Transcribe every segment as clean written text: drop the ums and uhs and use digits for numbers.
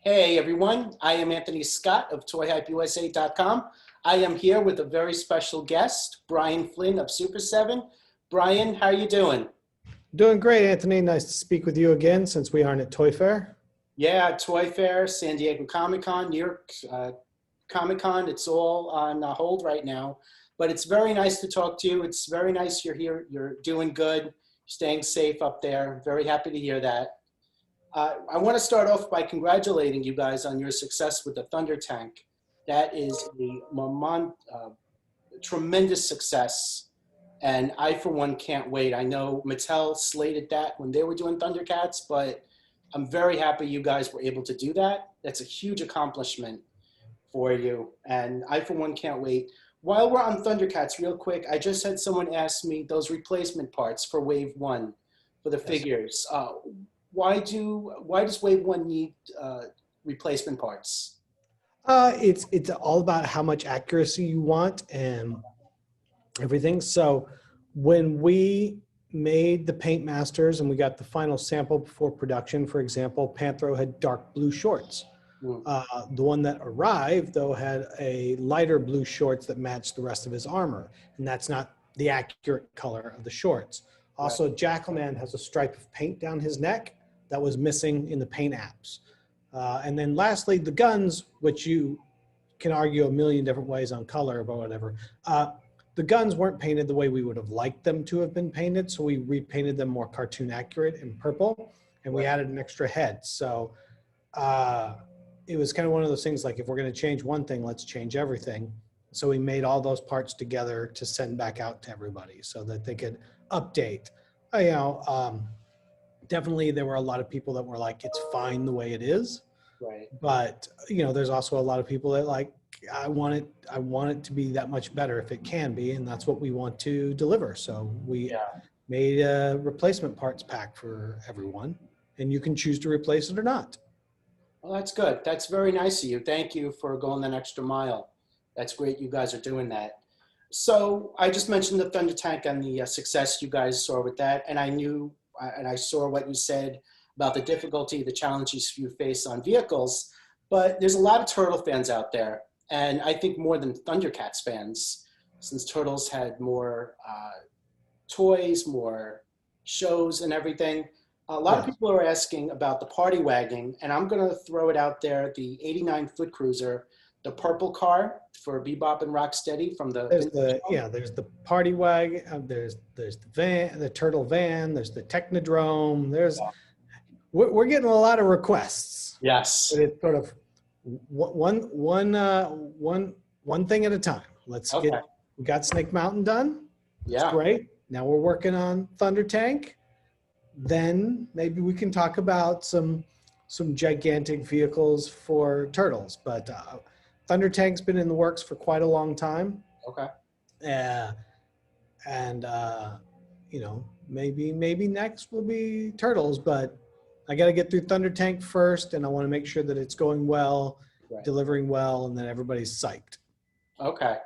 Hey everyone, I am Anthony Scott of ToyHypeUSA.com. I am here with a very special guest, Brian Flynn of Super7. Brian, how are you doing? Doing great, Anthony. Nice to speak with you again since we aren't at Toy Fair. Yeah, Toy Fair, San Diego Comic-Con, New York Comic-Con, it's all on hold right now. But it's very nice to talk to you. It's very nice you're here. You're doing good, staying safe up there. Very happy to hear that. I want to start off by congratulating you guys on your success with the Thundertank. That is a tremendous success, and I, for one, can't wait. I know Mattel slated that when they were doing Thundercats, but I'm very happy you guys were able to do that. That's a huge accomplishment for you, and I, for one, can't wait. While we're on Thundercats, real quick, I just had someone ask me those replacement parts for Wave 1 for the figures. Why does Wave 1 need replacement parts? It's all about how much accuracy you want and everything. So when we made the Paint Masters and we got the final sample before production, for example, Panthro had dark blue shorts. The one that arrived, though, had a lighter blue shorts that matched the rest of his armor, and that's not the accurate color of the shorts. Also, right. Jackalman has a stripe of paint down his neck that was missing in the paint apps. And then lastly, the guns, which you can argue a million different ways on color or whatever. The guns weren't painted the way we would have liked them to have been painted, so we repainted them more cartoon accurate in purple, and we added an extra head. So it was kind of one of those things like, if we're going to change one thing, let's change everything. So we made all those parts together to send back out to everybody so that they could update. Definitely there were a lot of people that were like, it's fine the way it is. Right. But, there's also a lot of people that like, I want it to be that much better if it can be, and that's what we want to deliver. So we made a replacement parts pack for everyone, and you can choose to replace it or not. Well, that's good. That's very nice of you. Thank you for going that extra mile. That's great you guys are doing that. So I just mentioned the Thundertank and the success you guys saw with that, and I saw what you said about the difficulty, the challenges you face on vehicles, but there's a lot of Turtle fans out there, and I think more than Thundercats fans, since Turtles had more toys, more shows and everything. A lot of people are asking about the Party Wagon, and I'm going to throw it out there, the 89 Foot Cruiser, the purple car for Bebop and Rocksteady from the... There's the Party Wagon, there's the van, the Turtle van, there's the Technodrome, we're getting a lot of requests. Yes. But it's sort of one thing at a time. We got Snake Mountain done. That's great. Now we're working on Thundertank. Then maybe we can talk about some gigantic vehicles for Turtles. But Thundertank's been in the works for quite a long time. Okay. Maybe next will be Turtles, but I got to get through Thundertank first, and I want to make sure that it's going well, delivering well, and then everybody's psyched. Okay.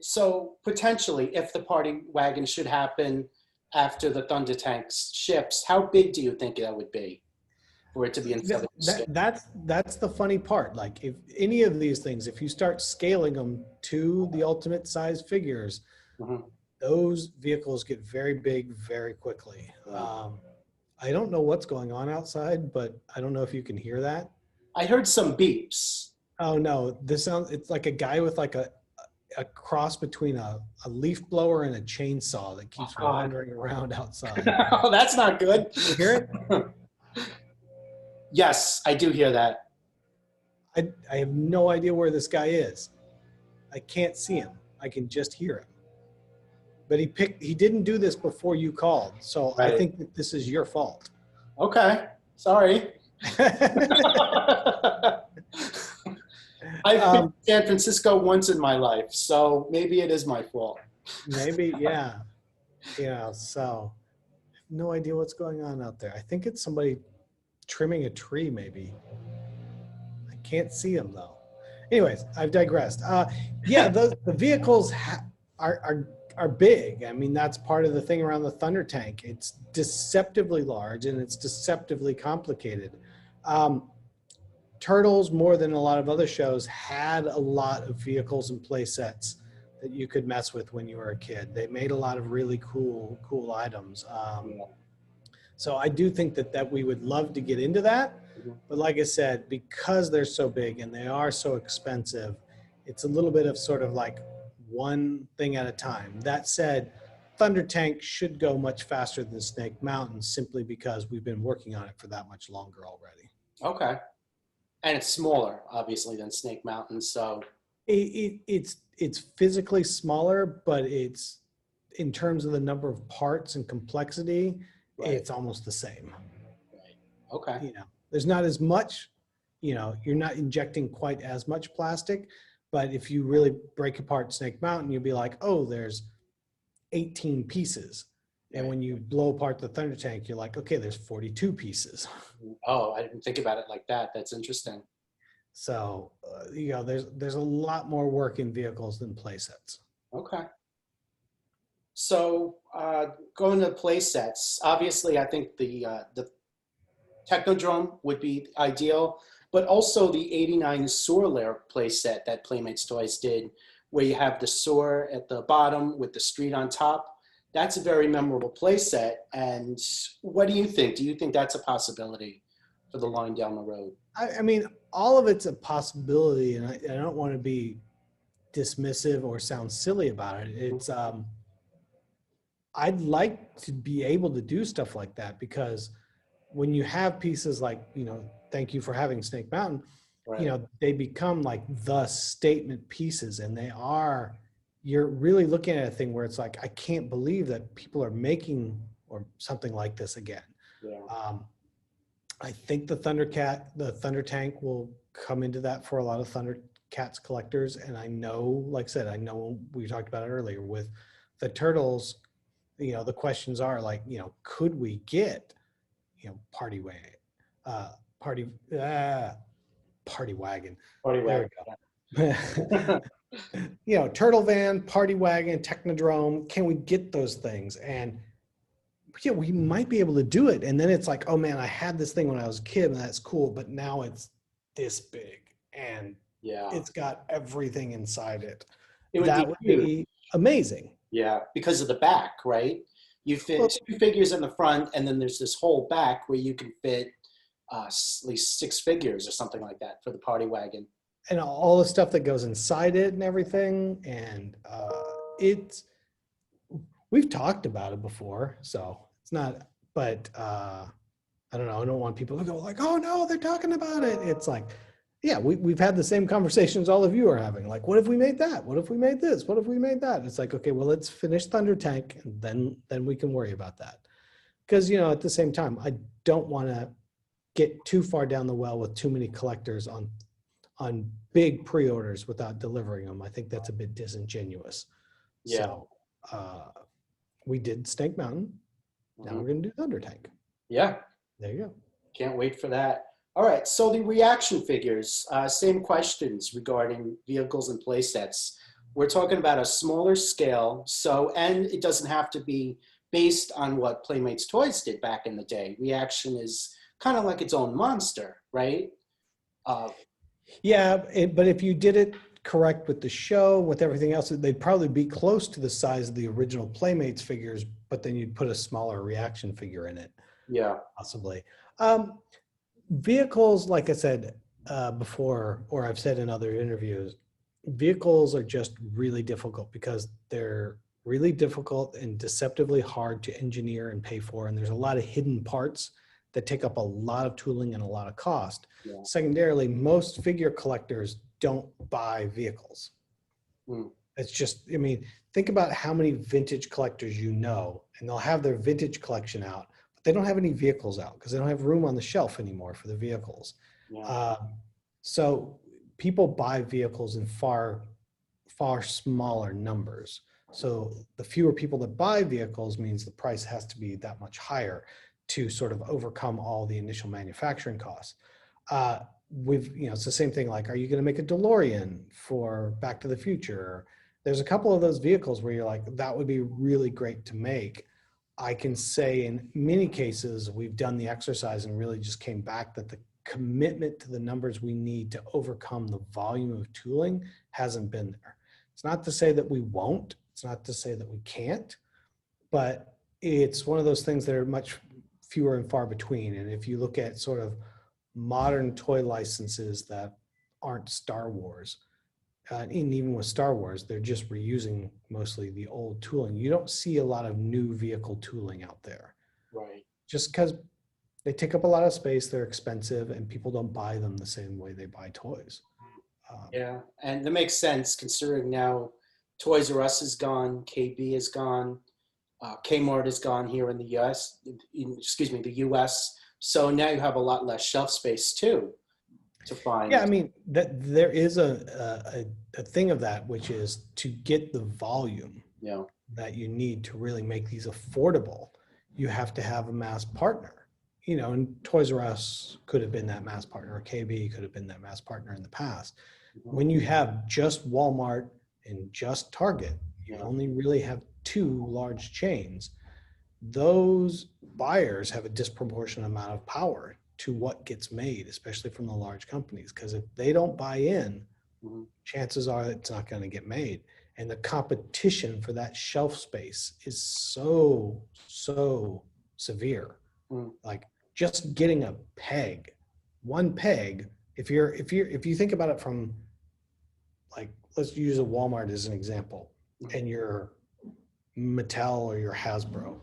So potentially, if the Party Wagon should happen after the Thundertank ships, how big do you think that would be for it to be in That's the funny part. Like, if any of these things, if you start scaling them to the ultimate size figures, those vehicles get very big very quickly. I don't know what's going on outside, but I don't know if you can hear that. I heard some beeps. Oh no, it's like a guy with like a cross between a leaf blower and a chainsaw that keeps wandering around outside. Oh, that's not good. You hear it? Yes, I do hear that. I have no idea where this guy is. I can't see him. I can just hear him. But he didn't do this before you called, so I think that this is your fault. Okay, sorry. I've been to San Francisco once in my life, so maybe it is my fault. Maybe, yeah. So I have no idea what's going on out there. I think it's somebody trimming a tree, maybe. I can't see him, though. Anyways, I've digressed. The vehicles are big. I mean, that's part of the thing around the Thundertank. It's deceptively large and it's deceptively complicated. Turtles, more than a lot of other shows, had a lot of vehicles and play sets that you could mess with when you were a kid. They made a lot of really cool items. Yeah. So I do think that we would love to get into that. Mhm. But like I said, because they're so big and they are so expensive, it's a little bit of sort of like one thing at a time. That said, Thundertank should go much faster than Snake Mountain simply because we've been working on it for that much longer already. Okay. And it's smaller, obviously, than Snake Mountain. So It's physically smaller, but it's in terms of the number of parts and complexity, right. it's almost the same. Right. Okay. You know, there's not as much, you know, you're not injecting quite as much plastic, but if you really break apart Snake Mountain, you'll be like, oh, there's 18 pieces. And when you blow apart the Thunder Tank, you're like, okay, there's 42 pieces. Oh, I didn't think about it like that. That's interesting. So, you know, there's a lot more work in vehicles than play sets. Okay. So going to play sets, obviously, I think the Technodrome would be ideal, but also the '89 Sewer Lair play set that Playmates Toys did, where you have the sewer at the bottom with the street on top. That's a very memorable play set. And what do you think? Do you think that's a possibility for the line down the road? I mean, all of it's a possibility, and I don't want to be dismissive or sound silly about it. It's I'd like to be able to do stuff like that, because when you have pieces like, you know, thank you for having Snake Mountain, Right. you know, they become like the statement pieces, and you're really looking at a thing where it's like, I can't believe that people are making or something like this again. Yeah. I think the Thundertank will come into that for a lot of Thundercats collectors. And I know, like I said, I know we talked about it earlier with the Turtles, you know, the questions are like, you know, could we get, you know, Party Wagon. Party Wagon. There we go. You know, Turtle Van, Party Wagon, Technodrome. Can we get those things? And yeah, we might be able to do it. And then it's like, oh man, I had this thing when I was a kid and that's cool, but now it's this big and Yeah. it's got everything inside it. That would be amazing. Yeah, because of the back, right? You fit two figures in the front, and then there's this whole back where you can fit at least 6 figures or something like that for the Party Wagon. And all the stuff that goes inside it and everything. And we've talked about it before, so it's not, but I don't know. I don't want people to go like, oh no, they're talking about it. It's like, yeah, we've had the same conversations all of you are having. Like, what if we made that? What if we made this? What if we made that? It's like, okay, well, let's finish Thundertank, and then we can worry about that. Because, you know, at the same time, I don't want to get too far down the well with too many collectors on big pre-orders without delivering them. I think that's a bit disingenuous. Yeah. So we did Snake Mountain. Now we're going to do Thundertank. Yeah. There you go. Can't wait for that. All right, so the reaction figures, same questions regarding vehicles and play sets. We're talking about a smaller scale, and it doesn't have to be based on what Playmates Toys did back in the day. Reaction is kind of like its own monster, right? Yeah, but if you did it correct with the show, with everything else, they'd probably be close to the size of the original Playmates figures, but then you'd put a smaller reaction figure in it. Yeah. Possibly. Vehicles, like I said before, or I've said in other interviews, vehicles are just really difficult because they're really difficult and deceptively hard to engineer and pay for. And there's a lot of hidden parts that take up a lot of tooling and a lot of cost. Yeah. Secondarily, most figure collectors don't buy vehicles. It's just, I mean, think about how many vintage collectors you know, and they'll have their vintage collection out, but they don't have any vehicles out because they don't have room on the shelf anymore for the vehicles. Yeah. So people buy vehicles in far smaller numbers. So the fewer people that buy vehicles means the price has to be that much higher to sort of overcome all the initial manufacturing costs. It's the same thing. Like, are you going to make a DeLorean for Back to the Future? There's a couple of those vehicles where you're like, that would be really great to make. I can say in many cases, we've done the exercise and really just came back that commitment to the numbers we need to overcome the volume of tooling hasn't been there. It's not to say that we won't, it's not to say that we can't, but it's one of those things that are much fewer and far between. And if you look at sort of modern toy licenses that aren't Star Wars, and even with Star Wars, they're just reusing mostly the old tooling. You don't see a lot of new vehicle tooling out there. Right. Just because they take up a lot of space, they're expensive, and people don't buy them the same way they buy toys. Yeah, and that makes sense considering now Toys R Us is gone, KB is gone, Kmart is gone here in the US, the US. So now you have a lot less shelf space too to find. Yeah, I mean, that there is a thing of that, which is to get the volume Yeah. that you need to really make these affordable, you have to have a mass partner. You know, and Toys R Us could have been that mass partner, or KB could have been that mass partner in the past. When you have just Walmart and just Target, you only really have two large chains. Those buyers have a disproportionate amount of power to what gets made, especially from the large companies, because if they don't buy in, chances are it's not going to get made. And the competition for that shelf space is so severe. Like just getting a peg, one peg, if you think about it from, like, let's use a Walmart as an example, and you're Mattel or your Hasbro,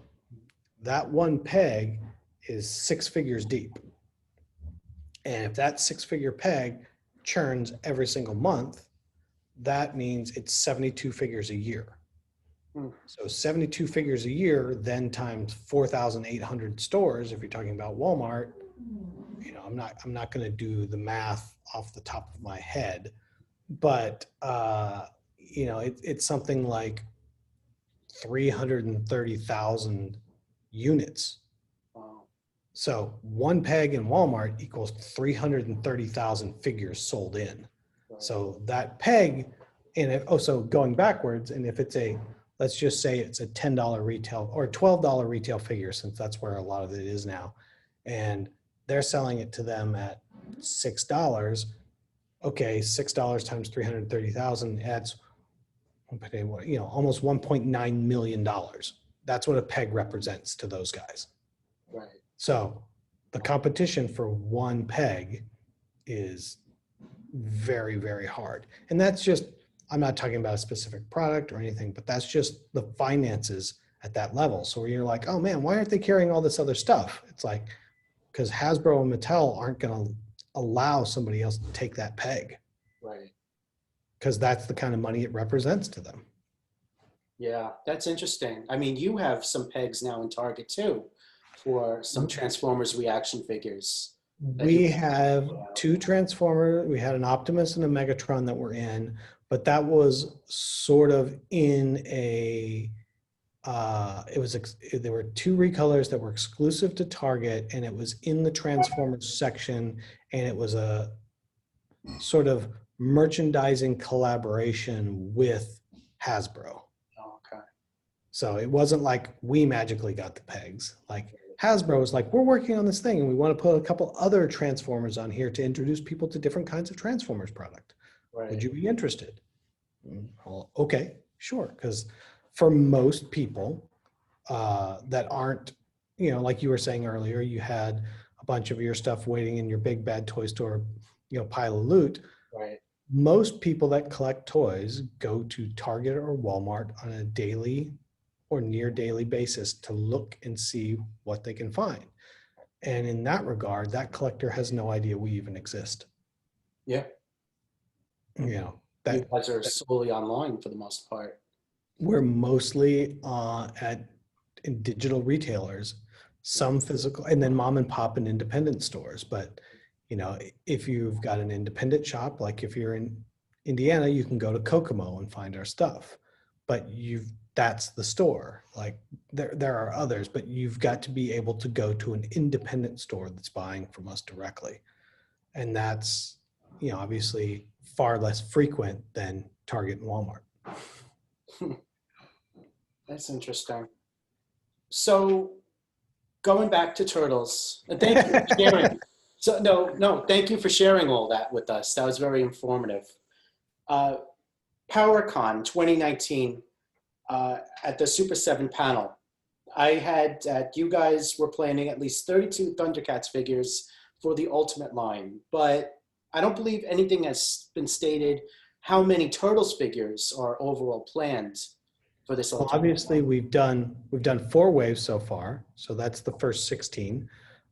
that one peg is 6 figures deep. And if that 6-figure peg churns every single month, that means it's 72 figures a year. So 72 figures a year, then times 4,800 stores. If you're talking about Walmart, you know, I'm not going to do the math off the top of my head, but you know, it's something like 330,000 units. Wow. So one peg in Walmart equals 330,000 figures sold in. Right. So that peg, and also going backwards, and if it's let's just say it's a $10 retail or $12 retail figure, since that's where a lot of it is now, and they're selling it to them at $6. Okay, $6 times 330,000 adds, you know, almost $1.9 million. That's what a peg represents to those guys. Right. So the competition for one peg is very, very hard. And that's just, I'm not talking about a specific product or anything, but that's just the finances at that level. So you're like, oh man, why aren't they carrying all this other stuff? It's like, because Hasbro and Mattel aren't going to allow somebody else to take that peg. Right. Because that's the kind of money it represents to them. Yeah, that's interesting. I mean, you have some pegs now in Target too for some Transformers reaction figures. We have two Transformers. We had an Optimus and a Megatron that were in, but that was sort of in a, there were two recolors that were exclusive to Target, and it was in the Transformers section, and it was a sort of merchandising collaboration with Hasbro. Okay. So it wasn't like we magically got the pegs. Like Hasbro was like, we're working on this thing and we want to put a couple other Transformers on here to introduce people to different kinds of Transformers product. Right. Would you be interested? Well, okay, sure. Because for most people that aren't, you know, like you were saying earlier, you had a bunch of your stuff waiting in your big bad toy store, you know, pile of loot. Right. Most people that collect toys go to Target or Walmart on a daily or near daily basis to look and see what they can find. And in that regard, that collector has no idea we even exist. Yeah. You know, You guys are solely online for the most part. we're mostly in digital retailers, some physical, and then mom and pop and independent stores. But, you know, if you've got an independent shop, like if you're in Indiana, you can go to Kokomo and find our stuff. But that's the store. Like there are others, but you've got to be able to go to an independent store that's buying from us directly. And that's, you know, obviously far less frequent than Target and Walmart. That's interesting. So going back to Turtles, and thank you for sharing. So no, thank you for sharing all that with us. That was very informative. Uh, PowerCon 2019 at the Super7 panel, I had you guys were planning at least 32 Thundercats figures for the Ultimate line, but I don't believe anything has been stated how many Turtles figures are overall planned for this Well, Ultimate obviously, line. we've done 4 waves so far, so that's the first 16.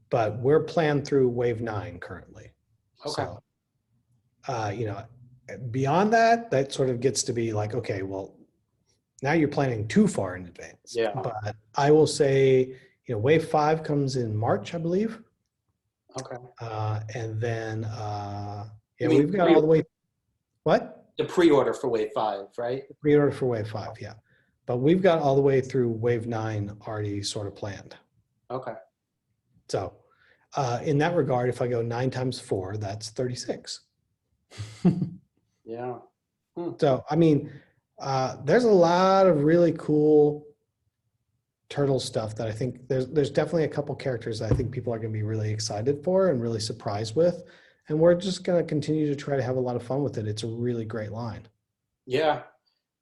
But we're planned through wave 9 currently. Okay. So, you know, beyond that, that sort of gets to be like, okay, well, now you're planning too far in advance. Yeah. But I will say, you know, wave 5 comes in March, I believe. Okay. And then, You yeah, mean we've got all the way. What? the pre-order for wave 5, right? Pre-order for wave 5, yeah. But we've got all the way through wave 9 already sort of planned. Okay. So in that regard, if I go 9 times 4, that's 36. Yeah. So, I mean, there's a lot of really cool turtle stuff that I think there's definitely a couple characters that I think people are going to be really excited for and really surprised with. And we're just going to continue to try to have a lot of fun with it. It's a really great line. Yeah.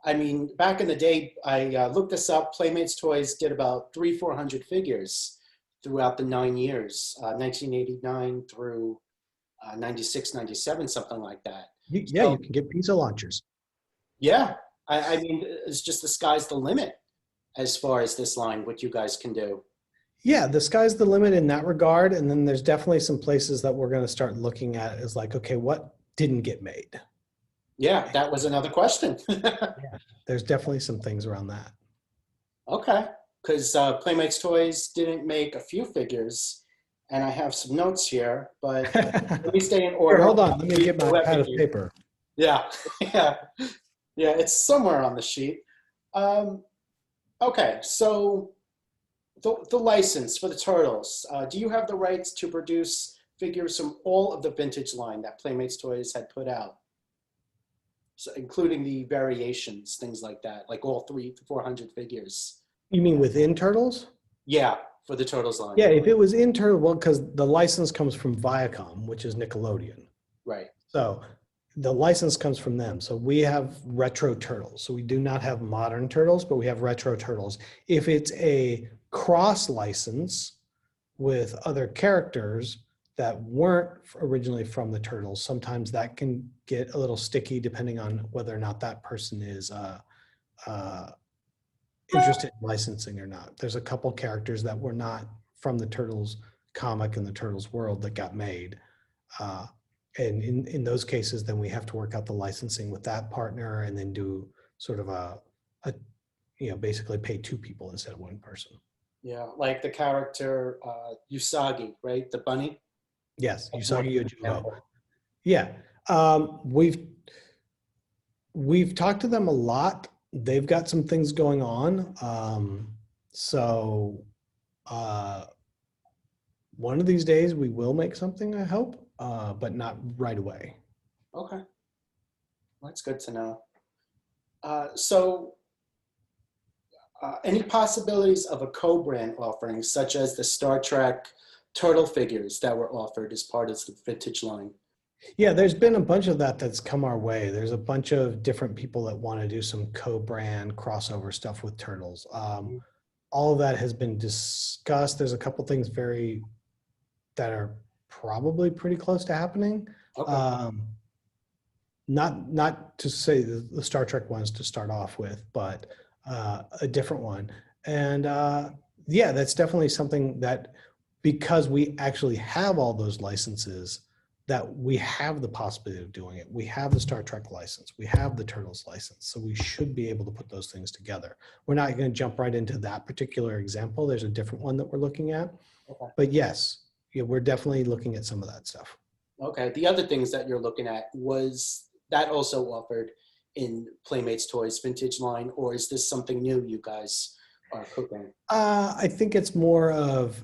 I mean, back in the day, I looked this up. Playmates Toys did about 400 figures throughout the 9 years, 1989 through 96, 97, something like that. Yeah, So, you can get pizza launchers. yeah, I mean, it's just the sky's the limit as far as this line, what you guys can do. Yeah, the sky's the limit in that regard. And then there's definitely some places that we're going to start looking at is like, okay, what didn't get made? Yeah, that was another question. Yeah, there's definitely some things around that. Okay, because Playmates Toys didn't make a few figures, and I have some notes here, but let me stay in Here, order. hold on. Let me get my Go pad of everything. paper. Yeah, yeah, yeah. It's somewhere on the sheet. Okay, so the license for the Turtles. Do you have the rights to produce figures from all of the vintage line that Playmates Toys had put out? So including the variations, things like that, like all 400 figures. You mean within Turtles? Yeah, for the Turtles line. Yeah, if it was in Turtles, well, because the license comes from Viacom, which is Nickelodeon. Right. So the license comes from them. So we have retro Turtles. So we do not have modern Turtles, but we have retro Turtles. If it's a cross license with other characters that weren't originally from the Turtles, sometimes that can get a little sticky depending on whether or not that person is interested in licensing or not. There's a couple characters that were not from the Turtles comic and the Turtles world that got made. And in those cases, then we have to work out the licensing with that partner and then do sort of a basically pay 2 people instead of 1 person. Yeah, like the character Usagi, right? The bunny. Yes, Usagi Yojimbo. Example. Yeah, we've talked to them a lot. They've got some things going on. So one of these days we will make something, I hope, but not right away. Okay, that's good to know. So any possibilities of a co-brand offering, such as the Star Trek turtle figures that were offered as part of the vintage line? Yeah, there's been a bunch of that that's come our way. There's a bunch of different people that want to do some co-brand crossover stuff with Turtles. All of that has been discussed. There's a couple things that are probably pretty close to happening. Okay. Not to say the Star Trek ones to start off with, but a different one. And yeah, that's definitely something that, because we actually have all those licenses, that we have the possibility of doing it. We have the Star Trek license. We have the Turtles license. So we should be able to put those things together. We're not going to jump right into that particular example. There's a different one that we're looking at. Okay. But yes, yeah, we're definitely looking at some of that stuff. Okay. The other things that you're looking at, was that also offered in Playmates Toys vintage line, or is this something new you guys are cooking? I think it's more of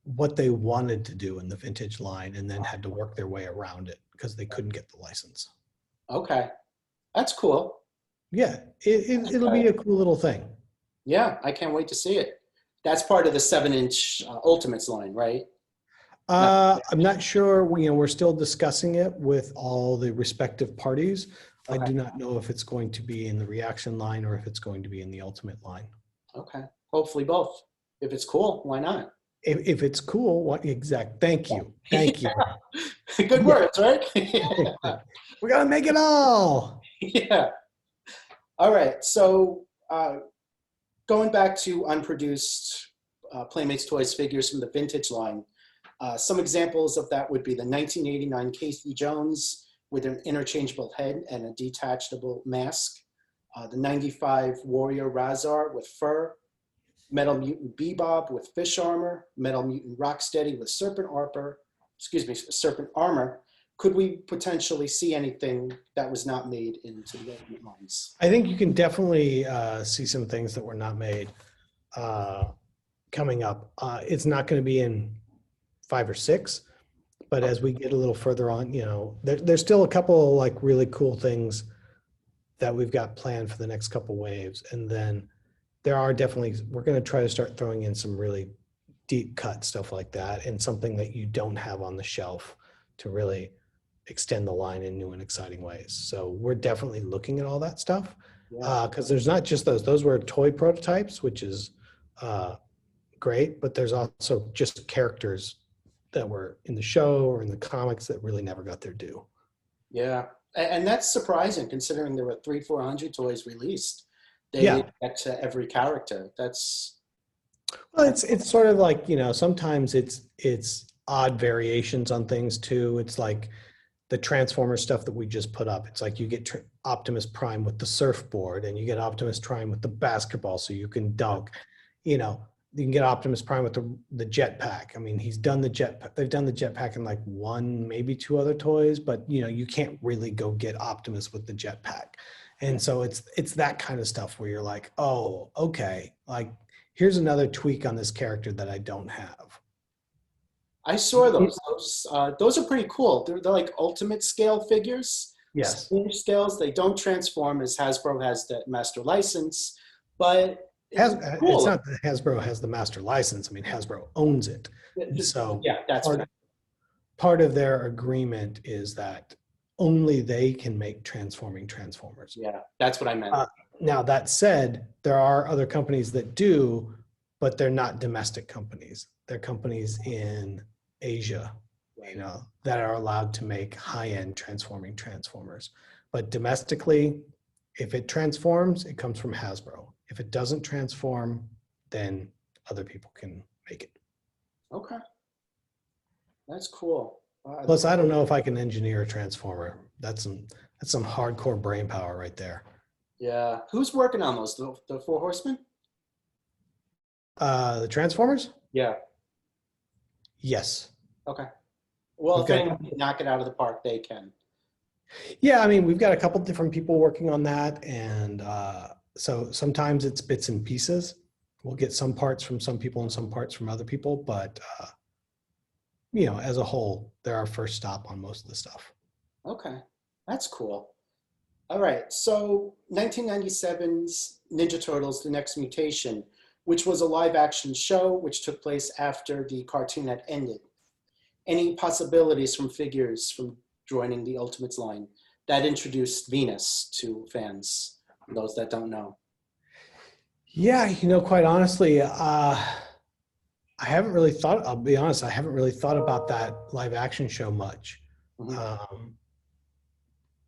what they wanted to do in the vintage line and then had to work their way around it because they couldn't get the license. Okay. That's cool. Yeah, it'll be a cool little thing. Yeah, I can't wait to see it. That's part of the 7-inch Ultimates line, right? I'm not sure. We're still discussing it with all the respective parties. I Okay. do not know if it's going to be in the reaction line or if it's going to be in the ultimate line. Okay. Hopefully both. If it's cool, why not? If it's cool, what exact? Thank you. Thank you. Good Yeah. words, right? We're gonna make it all. Yeah. All right. So going back to unproduced Playmates Toys figures from the vintage line, some examples of that would be the 1989 Casey Jones with an interchangeable head and a detachable mask, the 95 Warrior Razar with fur, Metal Mutant Bebop with fish armor, Metal Mutant Rocksteady with serpent armor. Could we potentially see anything that was not made into the ultimate lines? I think you can definitely see some things that were not made coming up. It's not going to be in 5 or 6, but as we get a little further on, there's still a couple of like really cool things that we've got planned for the next couple waves. And then there are definitely, we're going to try to start throwing in some really deep cut stuff like that and something that you don't have on the shelf to really extend the line in new and exciting ways. So we're definitely looking at all that stuff because there's not just those were toy prototypes, which is great, but there's also just characters that were in the show or in the comics that really never got their due. Yeah, and that's surprising considering there were 300-400 toys released. They didn't get to every character. Well, it's sort of like, sometimes it's odd variations on things too. It's like the Transformer stuff that we just put up. It's like you get Optimus Prime with the surfboard and you get Optimus Prime with the basketball so you can dunk. You can get Optimus Prime with the jetpack. I mean, he's done the jetpack. They've done the jetpack in like 1, maybe 2 other toys, but you can't really go get Optimus with the jetpack. And so it's that kind of stuff where you're like, oh, okay, like here's another tweak on this character that I don't have. I saw those. Those are pretty cool. They're like ultimate scale figures. Yes. Smaller scales. They don't transform as Hasbro has the master license, but It's not that Hasbro has the master license. I mean, Hasbro owns it. So yeah, that's part of their agreement is that only they can make transforming Transformers. Yeah, that's what I meant. Now, that said, there are other companies that do, but they're not domestic companies. They're companies in Asia, that are allowed to make high-end transforming Transformers. But domestically, if it transforms, it comes from Hasbro. If it doesn't transform, then other people can make it. Okay. That's cool. Plus, I don't know if I can engineer a transformer. That's some hardcore brain power right there. Yeah. Who's working on those? The 4 Horsemen? The Transformers? Yeah. Yes. Okay. Well, if anyone can knock it out of the park, they can. Yeah, I mean, we've got a couple different people working on that, and so sometimes it's bits and pieces. We'll get some parts from some people and some parts from other people, but as a whole, they're our first stop on most of the stuff. Okay, that's cool. All right, so 1997's Ninja Turtles: The Next Mutation, which was a live-action show which took place after the cartoon had ended. Any possibilities from figures from joining the Ultimates line that introduced Venus to fans, those that don't know? Yeah, quite honestly, I haven't really thought, I'll be honest, I haven't really thought about that live action show much. Mm-hmm.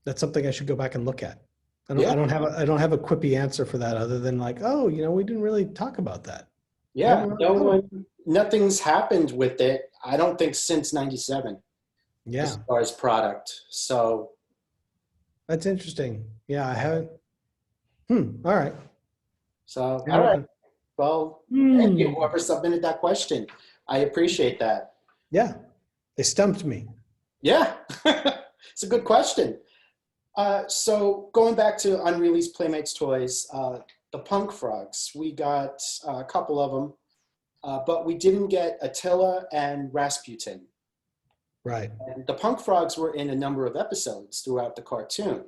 That's something I should go back and look at. I don't have a quippy answer for that other than like, oh, we didn't really talk about that. Yeah, nothing's happened with it. I don't think since '97. Yeah, as far as product. So that's interesting. Yeah, I haven't. All right. So all right. Well, thank you, whoever submitted that question. I appreciate that. Yeah, they stumped me. Yeah, it's a good question. So going back to unreleased Playmates toys, the Punk Frogs, we got a couple of them, but we didn't get Attila and Rasputin. Right. And the Punk Frogs were in a number of episodes throughout the cartoon.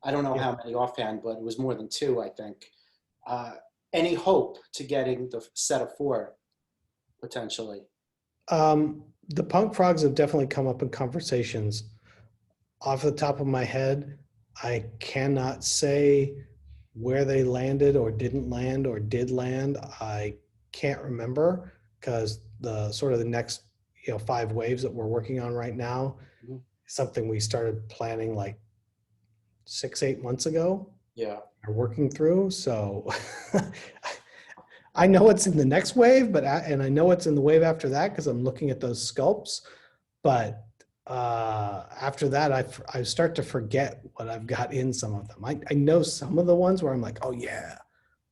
I don't know how many offhand, but it was more than 2, I think. Any hope to getting the set of 4 potentially? The punk frogs have definitely come up in conversations. Off the top of my head, I cannot say where they landed or didn't land or did land. I can't remember because the sort of the next 5 waves that we're working on right now Mhm. is something we started planning like 6-8 months ago. Yeah. Are working through. So I know it's in the next wave, and I know it's in the wave after that because I'm looking at those sculpts. But after that, I start to forget what I've got in some of them. I know some of the ones where I'm like, oh yeah,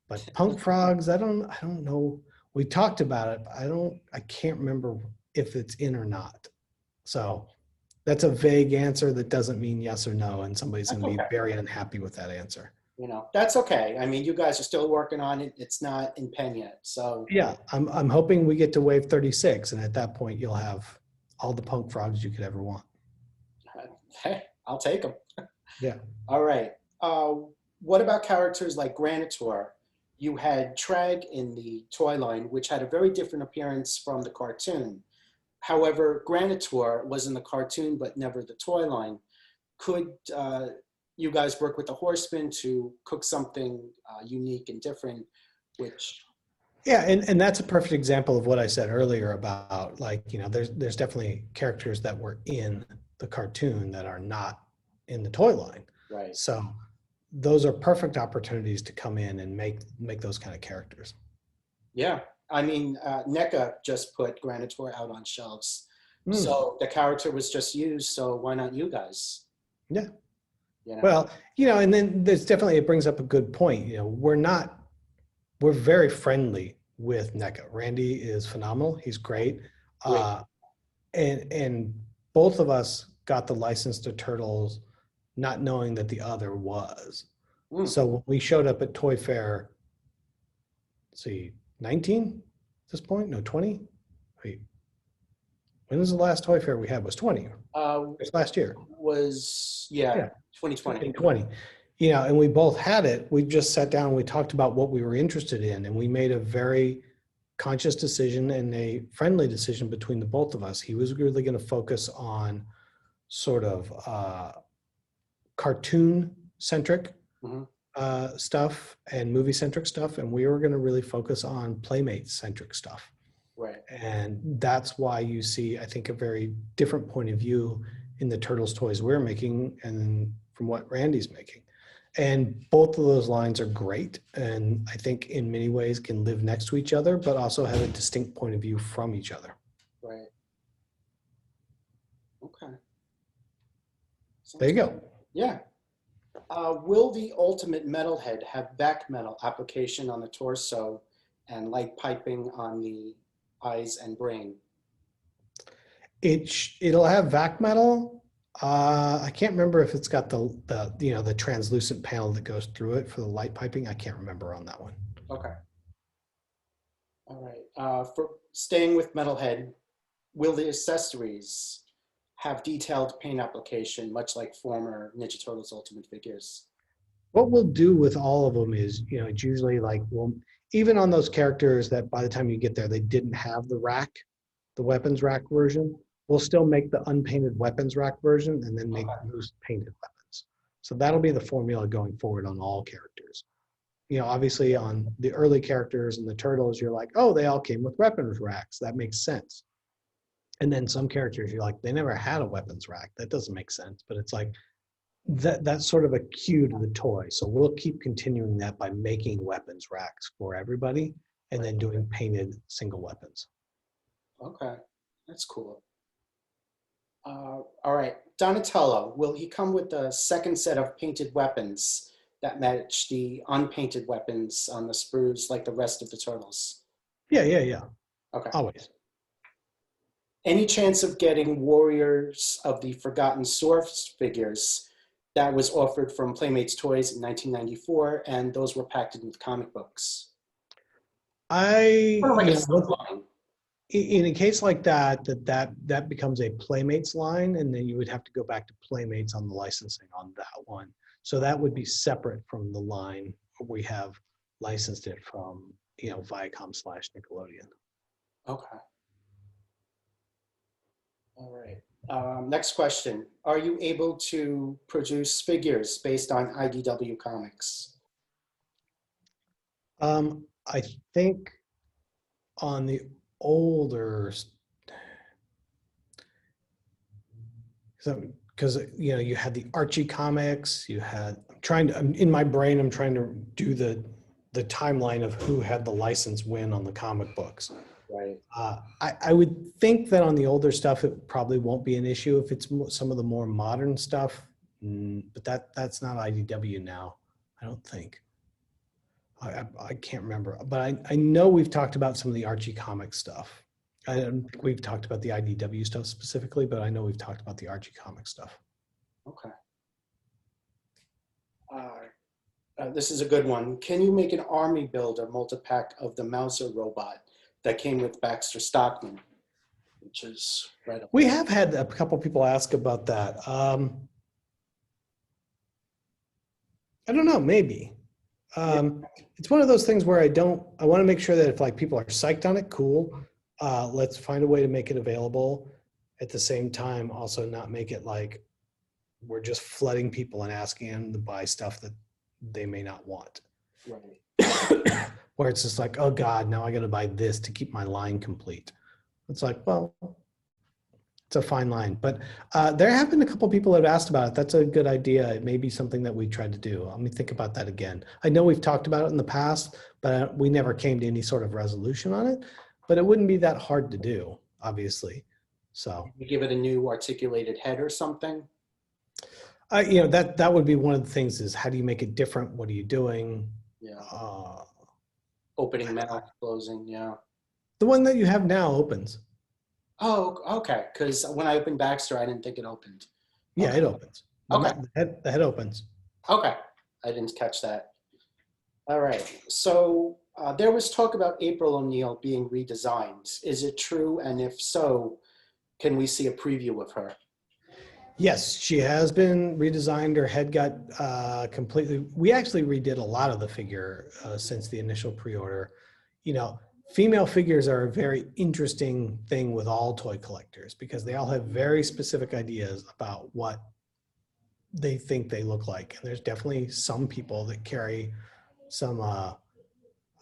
but punk frogs, I don't know. We talked about it, but I can't remember if it's in or not. So that's a vague answer that doesn't mean yes or no, and somebody's That's going to be okay. very unhappy with that answer. That's okay. I mean, you guys are still working on it. It's not in pen yet. So Yeah, I'm hoping we get to wave 36, and at that point, you'll have all the punk frogs you could ever want. hey, I'll take them. Yeah. All right. Uh, what about characters like Granitor? You had Treg in the toy line, which had a very different appearance from the cartoon. However, Granitor was in the cartoon, but never the toy line. Could you guys work with the Horsemen to cook something unique and different, which, Yeah, and that's a perfect example of what I said earlier about there's definitely characters that were in the cartoon that are not in the toy line. right. So those are perfect opportunities to come in and make those kind of characters. Yeah. I mean, NECA just put Granitor out on shelves. Mm, So the character was just used. So why not you guys? yeah. You know? Well, and then there's definitely, it brings up a good point. We're very friendly with NECA. Randy is phenomenal. He's great. Great. Uh, and both of us got the license to Turtles not knowing that the other was. Mm. So when we showed up at Toy Fair, let's see, 19 at this point? No, 20? Wait, when was the last Toy Fair we had? Was 20? It Uh, was last year. yeah, Yeah, 2020. 2020. And we both had it. We just sat down and we talked about what we were interested in, and we made a very conscious decision and a friendly decision between the both of us. He was really going to focus on sort of cartoon centric Mhm. stuff and movie centric stuff, and we were going to really focus on Playmates centric stuff. Right. And that's why you see, I think, a very different point of view in the Turtles toys we're making and from what Randy's making. And both of those lines are great, and I think in many ways can live next to each other, but also have a distinct point of view from each other. Right. Okay. There Sounds you good. go. Yeah. Will the Ultimate Metalhead have back metal application on the torso and light piping on the eyes and brain? It'll have vac metal. I can't remember if it's got the translucent panel that goes through it for the light piping. I can't remember on that one. Okay. All right. For staying with Metalhead, will the accessories have detailed paint application, much like former Ninja Turtles Ultimate figures? What we'll do with all of them is, it's usually like, well, even on those characters that by the time you get there, they didn't have the rack, the weapons rack version, we'll still make the unpainted weapons rack version and then make Okay. loose painted weapons. So that'll be the formula going forward on all characters. Obviously on the early characters and the Turtles, you're like, oh, they all came with weapons racks. That makes sense. And then some characters, you're like, they never had a weapons rack. That doesn't make sense. But it's like, that's sort of a cue to the toy. So we'll keep continuing that by making weapons racks for everybody and then doing painted single weapons. Okay. That's cool. All right. Donatello, will he come with a second set of painted weapons that match the unpainted weapons on the sprues like the rest of the Turtles? Yeah. Okay. Always. Any chance of getting Warriors of the Forgotten Source figures that was offered from Playmates Toys in 1994, and those were packed in with comic books? I, Sort of like a you know, subline. in a case like that becomes a Playmates line, and then you would have to go back to Playmates on the licensing on that one. So that would be separate from the line we have licensed it from, Viacom/Nickelodeon. Okay. All right. Next question. Are you able to produce figures based on IDW comics? I think on the older, so because you had the Archie comics, you had. In my brain, I'm trying to do the timeline of who had the license win on the comic books. Right. I would think that on the older stuff, it probably won't be an issue if it's some of the more modern stuff. But that's not IDW now, I don't think. I can't remember, but I know we've talked about some of the Archie comic stuff. I don't think we've talked about the IDW stuff specifically, but I know we've talked about the Archie comic stuff. Okay. This is a good one. Can you make an army builder multi-pack of the Mauser robot that came with Baxter Stockman, which is right up We there. have had a couple people ask about that. I don't know, maybe. It's one of those things where I want to make sure that if like people are psyched on it, cool. Let's find a way to make it available. At the same time, also not make it like we're just flooding people and asking them to buy stuff that they may not want. Right. Where it's just like, oh God, now I got to buy this to keep my line complete. It's like, well, it's a fine line. But there have been a couple people that have asked about it. That's a good idea. It may be something that we tried to do. Let me think about that again. I know we've talked about it in the past, but we never came to any sort of resolution on it. But it wouldn't be that hard to do, obviously. So You give it a new articulated head or something. that would be one of the things is how do you make it different? What are you doing? Yeah. Uh, Opening mouth, closing. Yeah. the one that you have now opens. Oh, okay. Because when I opened Baxter, I didn't think it opened. Yeah, Okay. it opens. Okay. The head opens. Okay. I didn't catch that. All right. So there was talk about April O'Neil being redesigned. Is it true? And if so, can we see a preview of her? Yes, she has been redesigned. Her head got completely. We actually redid a lot of the figure since the initial pre-order. Female figures are a very interesting thing with all toy collectors because they all have very specific ideas about what they think they look like. And there's definitely some people that carry some, I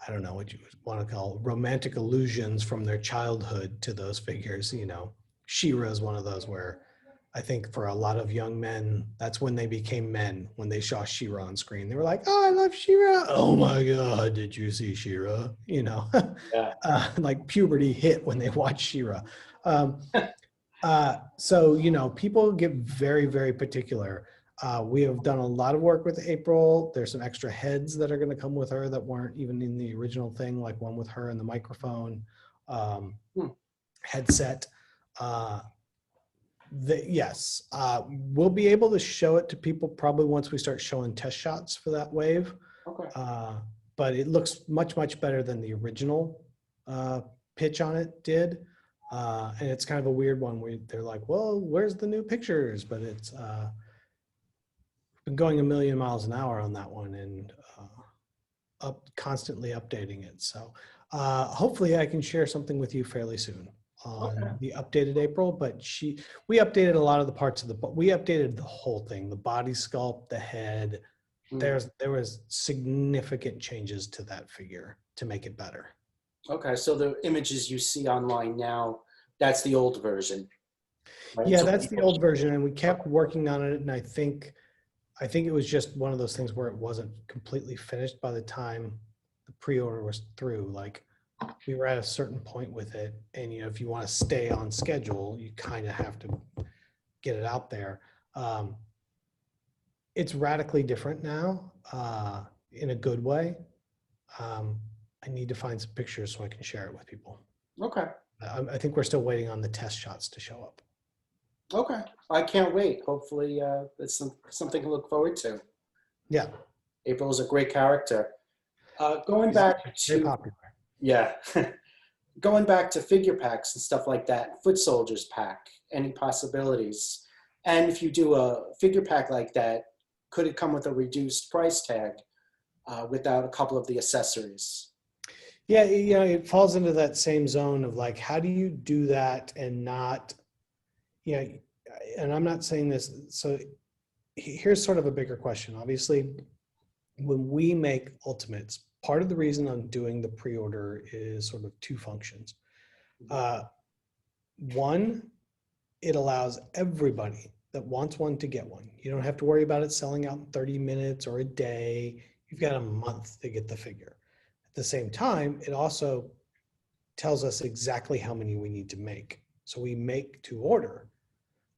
don't know what you want to call romantic illusions from their childhood to those figures. She-Ra is one of those where I think for a lot of young men, that's when they became men, when they saw She-Ra on screen. They were like, oh, I love She-Ra. Oh my God, did you see She-Ra? Yeah. Like puberty hit when they watched She-Ra. So, people get very, very particular. We have done a lot of work with April. There's some extra heads that are going to come with her that weren't even in the original thing, like one with her and the microphone headset. Yes, we'll be able to show it to people probably once we start showing test shots for that wave. Okay. But it looks much, much better than the original pitch on it did. And it's kind of a weird one where they're like, well, where's the new pictures? But it's been going a million miles an hour on that one and constantly updating it. So hopefully I can share something with you fairly soon on the updated April, but we updated a lot of the parts we updated the whole thing, the body sculpt, the head. There was significant changes to that figure to make it better. Okay, so the images you see online now, that's the old version. Right? Yeah, So that's the old version, and we kept working on it, and I think it was just one of those things where it wasn't completely finished by the time the pre-order was through. Like we were at a certain point with it, and if you want to stay on schedule, you kind of have to get it out there. It's radically different now in a good way. I need to find some pictures so I can share it with people. Okay. I think we're still waiting on the test shots to show up. Okay. I can't wait. Hopefully it's something to look forward to. Yeah. April is a great character. Going back Very to, popular. yeah, going back to figure packs and stuff like that, Foot Soldiers pack, any possibilities? And if you do a figure pack like that, could it come with a reduced price tag without a couple of the accessories? Yeah, it falls into that same zone of like, how do you do that and not, Yeah, and I'm not saying this, so here's sort of a bigger question. Obviously, when we make Ultimates, part of the reason I'm doing the pre-order is sort of two functions. One, it allows everybody that wants one to get one. You don't have to worry about it selling out in 30 minutes or a day. You've got a month to get the figure. At the same time, it also tells us exactly how many we need to make. So we make to order.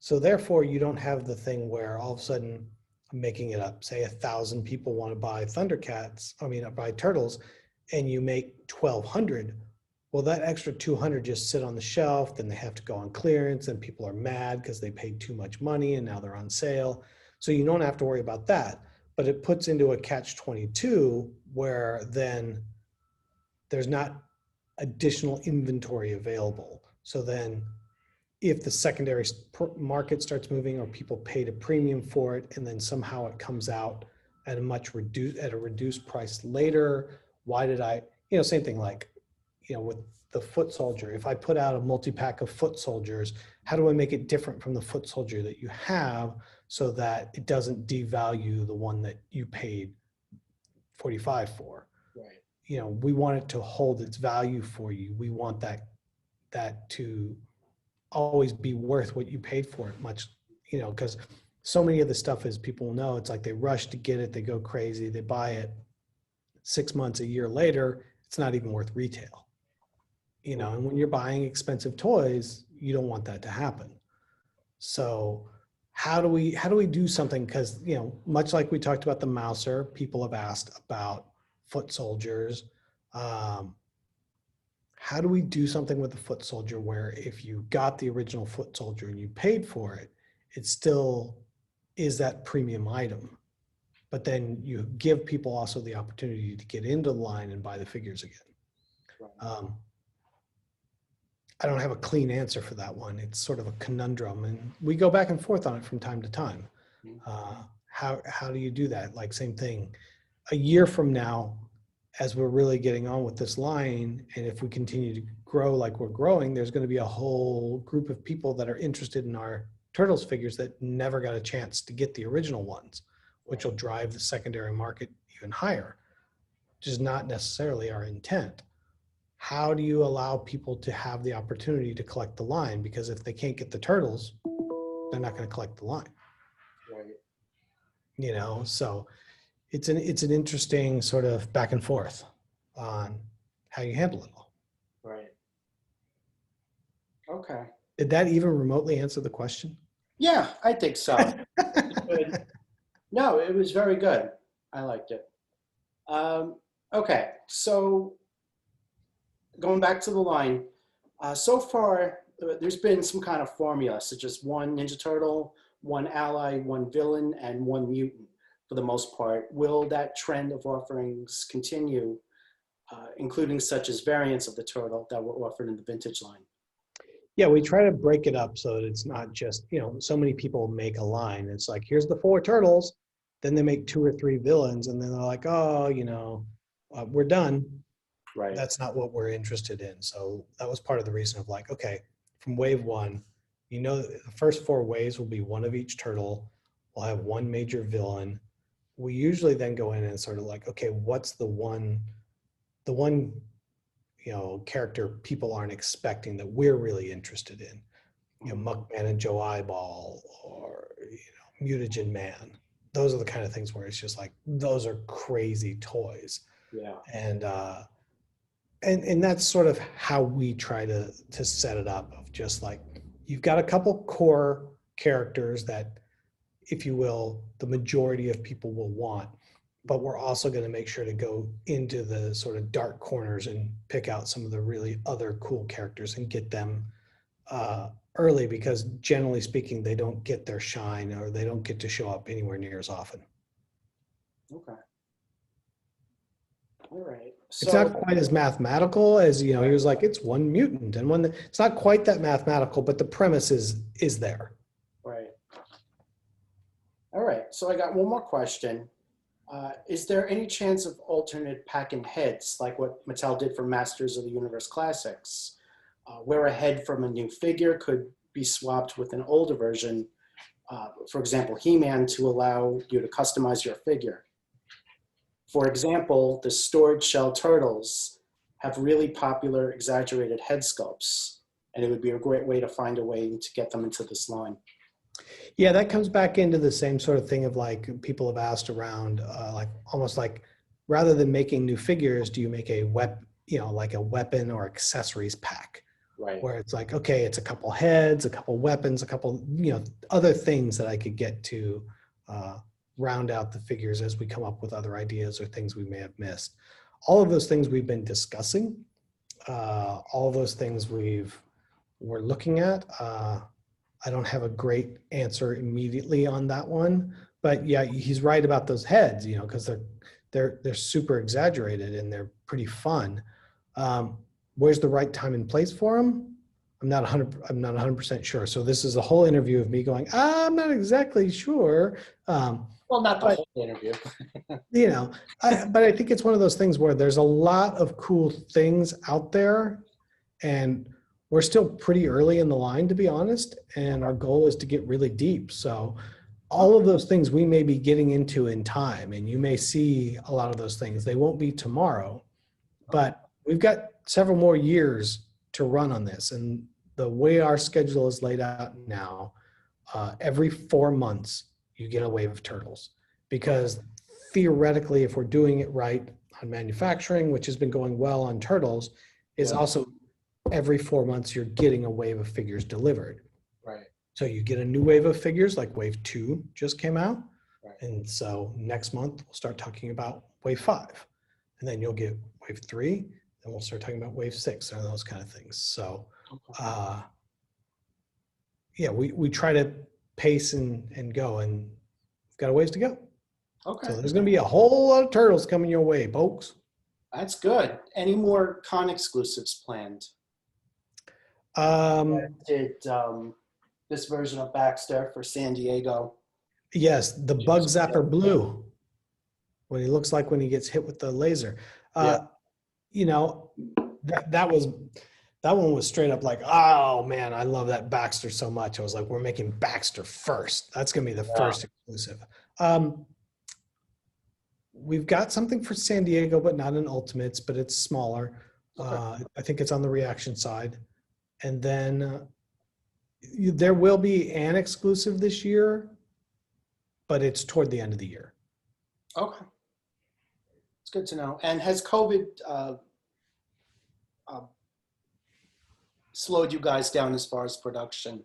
So therefore, you don't have the thing where all of a sudden, I'm making it up, say 1,000 people want to buy buy Turtles, and you make 1,200. Well, that extra 200 just sit on the shelf, then they have to go on clearance, and people are mad because they paid too much money and now they're on sale. So you don't have to worry about that. But it puts into a catch-22 where then there's not additional inventory available. So then if the secondary market starts moving or people paid a premium for it and then somehow it comes out at a reduced price later, why did I, same thing like, with the foot soldier, if I put out a multi-pack of foot soldiers, how do I make it different from the foot soldier that you have so that it doesn't devalue the one that you paid 45 for? Right. We want it to hold its value for you. We want that to always be worth what you paid for it much, because so many of the stuff, as people know, it's like they rush to get it, they go crazy, they buy it 6 months, a year later, it's not even worth retail. And when you're buying expensive toys, you don't want that to happen. So how do we do something? Because, much like we talked about the Mouser, people have asked about foot soldiers. How do we do something with the foot soldier where if you got the original foot soldier and you paid for it, it still is that premium item, but then you give people also the opportunity to get into the line and buy the figures again. I don't have a clean answer for that one. It's sort of a conundrum, and we go back and forth on it from time to time. How do you do that? Like, same thing, a year from now, as we're really getting on with this line, and if we continue to grow like we're growing, there's going to be a whole group of people that are interested in our Turtles figures that never got a chance to get the original ones, which will drive the secondary market even higher, which is not necessarily our intent. How do you allow people to have the opportunity to collect the line? Because if they can't get the Turtles, they're not going to collect the line. Right. So it's an interesting sort of back and forth on how you handle it all. Right. Okay. Did that even remotely answer the question? Yeah, I think so. No, it was very good. I liked it. Okay, so going back to the line, so far there's been some kind of formula, such as one Ninja Turtle, one ally, one villain, and one mutant for the most part. Will that trend of offerings continue, including such as variants of the turtle that were offered in the vintage line? Yeah, we try to break it up so that it's not just, so many people make a line. It's like, here's the 4 turtles, then they make 2 or 3 villains, and then they're like, oh, we're done. Right. That's not what we're interested in. So that was part of the reason of like, okay, from wave 1, the first 4 waves will be one of each turtle. We'll have one major villain. We usually then go in and sort of like, okay, what's the one character people aren't expecting that we're really interested in? Muckman and Joe Eyeball, or Mutagen Man. Those are the kind of things where it's just like, those are crazy toys. Yeah. And that's sort of how we try to set it up, of just like, you've got a couple core characters that, if you will, the majority of people will want, but we're also going to make sure to go into the sort of dark corners and pick out some of the really other cool characters and get them early, because generally speaking, they don't get their shine, or they don't get to show up anywhere near as often. Okay. All right. So, it's not quite as mathematical as, he was like, it's one mutant and one, it's not quite that mathematical, but the premise is there. Right. All right. So I got one more question. Is there any chance of alternate pack-in heads, like what Mattel did for Masters of the Universe Classics, where a head from a new figure could be swapped with an older version, for example, He-Man, to allow you to customize your figure. For example, the Stored Shell Turtles have really popular exaggerated head sculpts, and it would be a great way to find a way to get them into this line. Yeah, that comes back into the same sort of thing of like people have asked around, like almost like rather than making new figures, do you make a like a weapon or accessories pack? Right. Where it's like, okay, it's a couple heads, a couple weapons, a couple, other things that I could get to round out the figures as we come up with other ideas or things we may have missed. All of those things we've been discussing, all of those things we're looking at. I don't have a great answer immediately on that one, but yeah, he's right about those heads, because they're super exaggerated and they're pretty fun. Where's the right time and place for them? I'm not 100% sure. So this is a whole interview of me going, I'm not exactly sure. Well, not the whole interview. But I think it's one of those things where there's a lot of cool things out there, and we're still pretty early in the line, to be honest. And our goal is to get really deep. So all of those things we may be getting into in time, and you may see a lot of those things. They won't be tomorrow, but we've got several more years to run on this. And the way our schedule is laid out now, every 4 months, you get a wave of turtles. Because theoretically, if we're doing it right on manufacturing, which has been going well on turtles, is also every 4 months, you're getting a wave of figures delivered. Right. So you get a new wave of figures, like wave 2 just came out. Right. And so next month, we'll start talking about wave 5. And then you'll get wave 3, and we'll start talking about wave 6 and those kind of things. So we try to pace and go, and we've got a ways to go. Okay. So there's going to be a whole lot of turtles coming your way, folks. That's good. Any more con exclusives planned? Did this version of Baxter for San Diego? Yes, the Bug Zapper Blue. What he looks like when he gets hit with the laser. That one was straight up like, oh man, I love that Baxter so much. I was like, we're making Baxter first. That's gonna be the first exclusive. We've got something for San Diego, but not in Ultimates, but it's smaller. Okay. I think it's on the reaction side. And then there will be an exclusive this year, but it's toward the end of the year. Okay. It's good to know. And has COVID slowed you guys down as far as production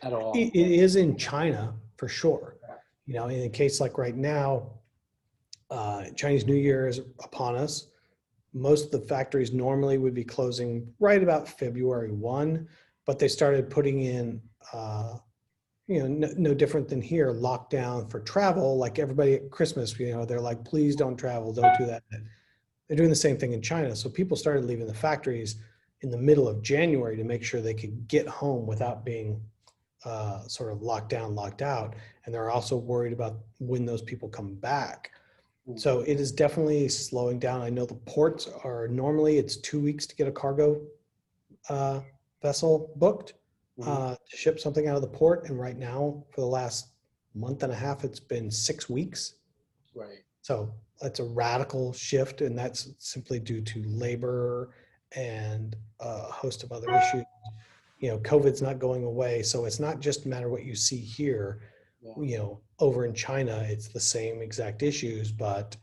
at all? It is in China for sure. In a case like right now, Chinese New Year is upon us. Most of the factories normally would be closing right about February 1, but they started putting in, no different than here, lockdown for travel. Like everybody at Christmas, they're like, please don't travel, don't do that. They're doing the same thing in China. So people started leaving the factories in the middle of January to make sure they could get home without being sort of locked down, locked out. And they're also worried about when those people come back. So it is definitely slowing down. I know the ports are normally it's 2 weeks to get a cargo vessel booked to ship something out of the port. And right now, for the last month and a half, it's been 6 weeks. Right. So that's a radical shift, and that's simply due to labor and a host of other issues. COVID's not going away, so it's not just a matter of what you see here. Over in China, it's the same exact issues, but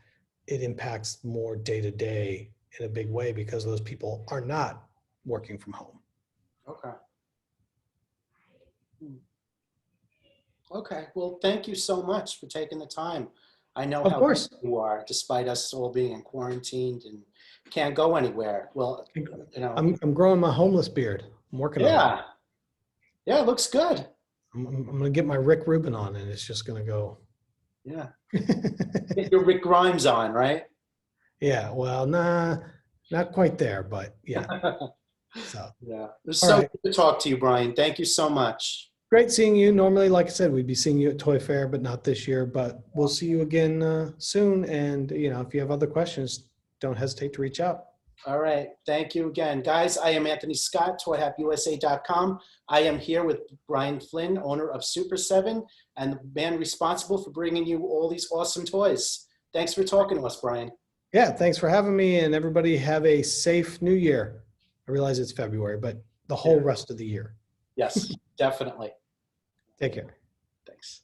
it impacts more day to day in a big way because those people are not working from home. Okay. Okay. Well, thank you so much for taking the time. I know how busy you are, despite us all being in quarantined and can't go anywhere. Well, I'm growing my homeless beard. I'm working on it. Yeah, it looks good. I'm going to get my Rick Rubin on, and it's just going to go. Yeah. Get your Rick Grimes on, right? Yeah. Well, nah, not quite there, but yeah. So yeah. It was so good to talk to you, Brian. Thank you so much. Great seeing you. Normally, like I said, we'd be seeing you at Toy Fair, but not this year. But we'll see you again soon. And if you have other questions, don't hesitate to reach out. All right. Thank you again. Guys, I am Anthony Scott, ToyHypeUSA.com. I am here with Brian Flynn, owner of Super7, and the man responsible for bringing you all these awesome toys. Thanks for talking to us, Brian. Yeah, thanks for having me, and everybody have a safe new year. I realize it's February, but the whole rest of the year. Yes, definitely. Take care. Thanks.